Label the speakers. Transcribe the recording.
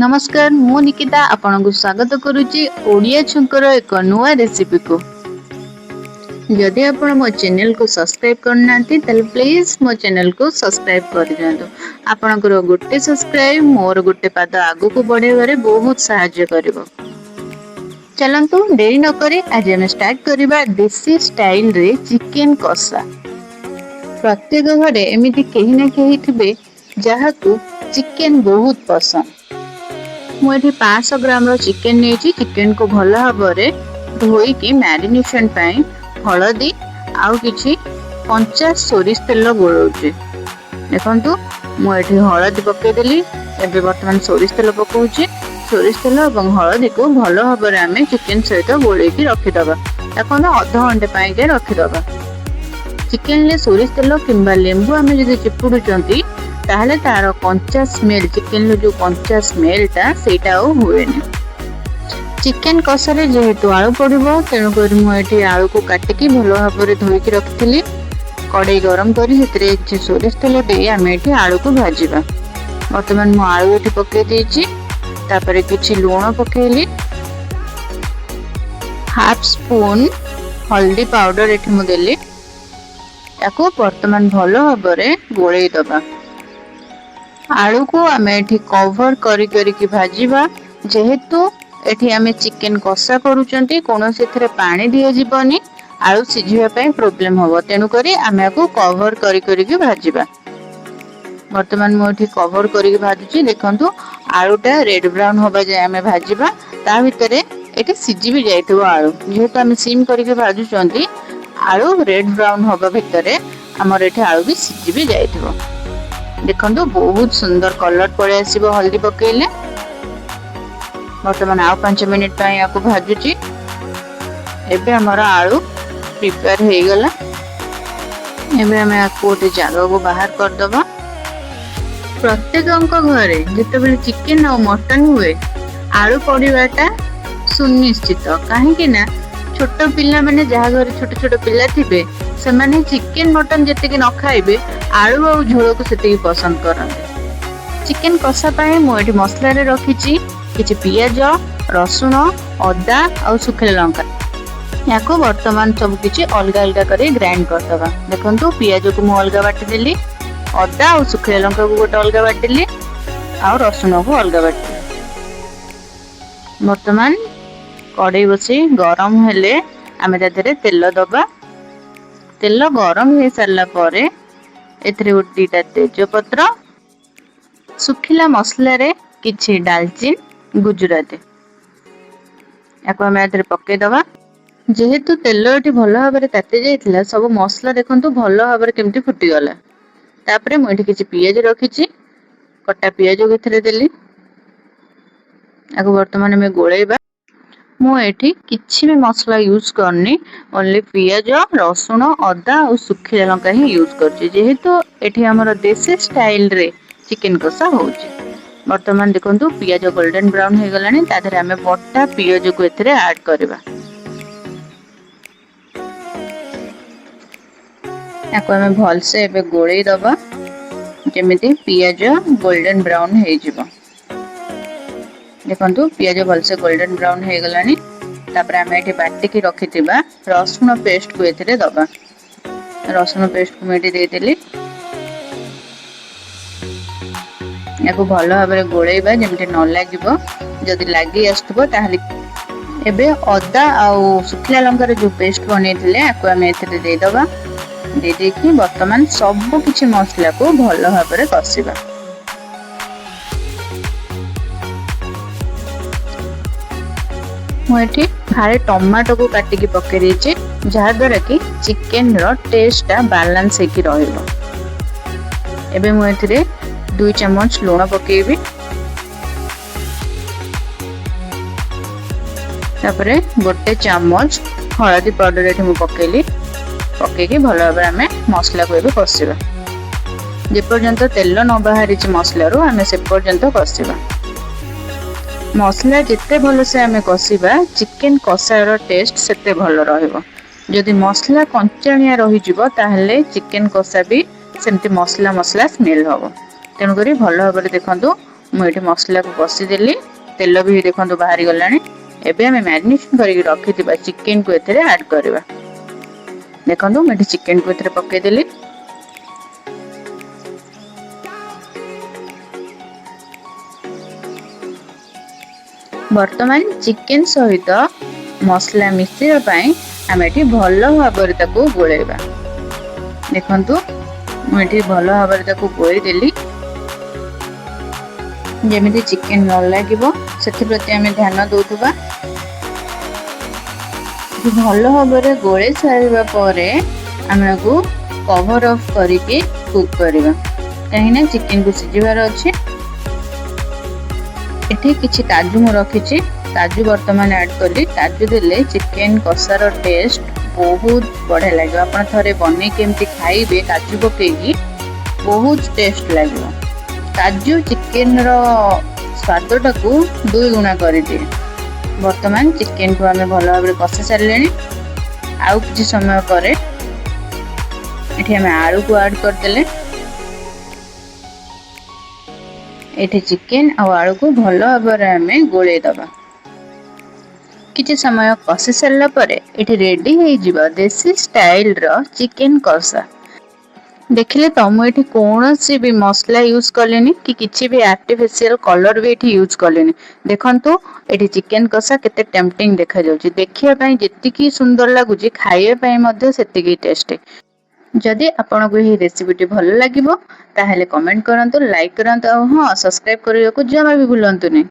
Speaker 1: नमस्कार मु निकिता आपन को स्वागत करुच्ची ओडिया छुंकर एक नुआ रेसिपी को। जदि आपण मो चैनल को सब्सक्राइब करना तले प्लीज मो चैनल को सब्सक्राइब कर दियंतु। आपनकर गोटे सब्सक्राइब मोर गोटे पाद आगु को बढ़ेबारे बहुत सहायता करिवो। चलंतु देरी न करी आज हम स्टार्ट करिबा देसी स्टाइल रे चिकन कषा। प्रत्येक घरे एमिति केही ना केही थिबे जहाकू चिकन बहुत पसंद। मुझे 500 ग्राम रो चिकन नहीं, चिकन को भल भाव धोईकी मैरिनेशन पाई हलदी आउ किछि कंचा सोरिष तेल गोलौचे। देखंतु मुझे हलदी पकेदेली एबे वर्तमान सोरिष तेल पकाउछि। सोरिष तेल और हलदी को भल भाव आम चिकन सहित गोलैकी रखिदबा। ताको हम अध घंटे पाई के रखिदबा। चिकन ले सोरिष तेल किंबा लेंबू आम जदि चिपुडुचंती ताहले तार कंचा स्मेल चिकन लो जो कंचा स्मेल ता सेटा हुए नहीं। चिकन कषारे जेहेतु आलू पड़ो तेणुक मुझे आलू को काटिकी भल भाव धोईकी रखी कड़े गरम कर सोरिष तेल दे आम ये आलू को भाजवा। बर्तमान मु आलू ये पकई देछि। तापर किछि लूण पकेली, हाफ स्पून हल्दी पाउडर एठी मु देली। याको वर्तमान भल भाव गोलई दबा। आलू को आम एठी कवर करी करी भाजीबा। जेहेतु एठी आम चिकन कषा करूचंती कोनोसी थरे पानी दिया जीवनी, आलू सिझिबा पई प्रॉब्लम हबो। तेनु करी आम याको कवर करी करी भाजीबा। वर्तमान मु एठी कवर करी भाजुची। देखंतु आलूटा रेड ब्राउन होबा जाय आम भाजीबा। ता भितरे एठी सिझी भी जाइतबो आलू। जेहेतु आम सिम करी भाजुचंती आलू रेड ब्राउन होबा भितरे हमर एठी आलू भी सिझी भी जाइतबो। देखंतु बहुत सुंदर कलर पड़े आसीबो हल्दी पकेले। वर्तमान आउ 5 मिनिट पई याको भाजुची। एबे हमर आलू प्रिपेयर हे गला। एबे हम याको गोटे जगह को बाहर कर दबा। प्रत्येक घरे जेतेबेले चिकन और मटन हुए आलू पड़ीबाटा सुनिश्चित। काहे कि ना छोट पिला माने जहा घर छोट छोट पिला थिबे से माने चिकन मटन जेतिके न खाइबे आलू और झोल को सेतिके पसंद करंते। चिकन कषा पाए मु एठी मसला रे रखिची किछि पियाज, रसुण, अदा और सुखिला लंका। याको वर्तमान सब किछि अलगा अलगा करे ग्राइंड कर दबा। देखंतु पियाज को मु अलगा बाटी देली, अदा और सुखिला लंका को गोटे अलगा बाटी देली और रसुण को अलगा बाटी। वर्तमान कड़ाई बसी गरम हेले आमे तादेरे तेल दबा। तेल गरम हो सारा पर एथिरे गोटे तेजपत्र, सुखिला मसला रे किछि दालचीन, गुजराती याको आमे एथिरे पक्के दबा। जेहेतु तेल एठी भल भाव ताते जाइथिला सब मसला देखंतु भल भाव केमती फुटी गला। तापरे मु एठी किछि पियाज रखिछि, कटा पियाज को एथिरे देली। याको वर्तमान में गोळैबा। मु एठी किछि भी मसला यूज करनी, ओनली पियाज, रसुण, अदा और सुखिला लंका ही यूज करछि। जेहेतु एठी हमर देसी स्टाइल रे चिकन कषा होउछि। वर्तमान देखंतु पियाज गोल्डन ब्राउन हे गलानी। ताधरे हमें बट्टा पियाज को एथिरे ऐड करबा। याको हमें भल से एबे गोळै दबा जेमिति पियाज गोल्डन ब्राउन हे जिवो। देखंतु पियाज भलसे गोल्डन ब्राउन हे गलानी। तापर हम एठी बाटी की रखिथिबा रसुण पेस्ट को एथिरे दबा। रसुण पेस्ट को मेटी दे देली। याको भल भाबरे गोळैबा जेमते न लागिबो। जदि लागि आस्तबो ताहले एबे अदा आ सुखिला लंकार जो पेस्ट बनेथिले याको हम एथिरे दे दबा। दे देखि वर्तमान सब किछि मसला को भल भाबरे कसिबा। मुझे फारे टमाटो को काटिकी पके देछि जहा द्वारा कि चिकन रो टेस्ट बैलेंस हेकी रहइबो। एबे मु एथिरे 2 चम्मच लूण पकेबी। तापरे गोटे चम्मच हळदी पाउडर एठी मु पकेली। पकेकी भल भाबरे आमे मसला को एबे कसिबा। जे पर्यंत तेल न बाहरिछि मसला रो आमे से पर्यंत कसिबा। मसला जिते भल से आमे कसिबा चिकन कषार टेस्ट सेते भल रहइबो। जदि मसला कंचाणिया रही जिवो ताहले चिकन कषा भी सेमती मसला मसला स्मेल हबो। तेणु करी भल भाबरे देखंतु मुझे मसला को कषी देली तेल भी देखो बाहरी गलानी। एबे हमें मैरिनेशन करके रखिथिबा चिकन को एथरे ऐड करबा। देखो मुझे चिकन को एथरे पके देली। वर्तमान चिकन सहित मसला मिसैबा पई आम एठी भल भाବରେ ताको गोळेबा। देखंतु मु एठी भल भाବରେ ताको गोळी देली जेमिति चिकन न लागिबो सेति प्रति आमे ध्यान दउथबा। भल भाବରେ गोळे सारिबा परे आमको कवर ऑफ करके कुक करबा कहिना चिकन को सिजिबार अछि। एठी किछि काजू मु रखिछि, काजू वर्तमान ऐड कली। काजू देले चिकन कसार टेस्ट बहुत बढ़िया लगे। आपण थरे बने केमती खाइबे काजू पकेगी बहुत टेस्ट लगे। काजू चिकन रो स्वाद टाकू 2 गुणा कर दिए। वर्तमान चिकन को आमे भल भाबरे कषि सारलेनी। आउ किछि समय करे एठी आमे आलू को ऐड कर देले। एठी चिकन आ आलू को भल भाबरे आमे गोळे दबा। किछि समय कषि सारला परे एठी रेडी हे जिबा देसी स्टाइल रो चिकन कषा। देखिले तो मुझे कौन सी भी मसला यूज कलेनी कि किसी भी आर्टिफिशियल कलर भी एठी यूज कलेनी। देखंतु एठी चिकन कषा केते टेम्पटिंग देखा जाउची। देखिया पई जेतिकी सुंदर लागुची खाइया पई मध्ये सेतिकी टेस्टी। जदि आपनको यही रेसिपीटी भल लागिबो ताहेले कमेंट करंतु, लाइक करंतु और हां सब्सक्राइब करियो को जमा भी भूलंतु नहीं।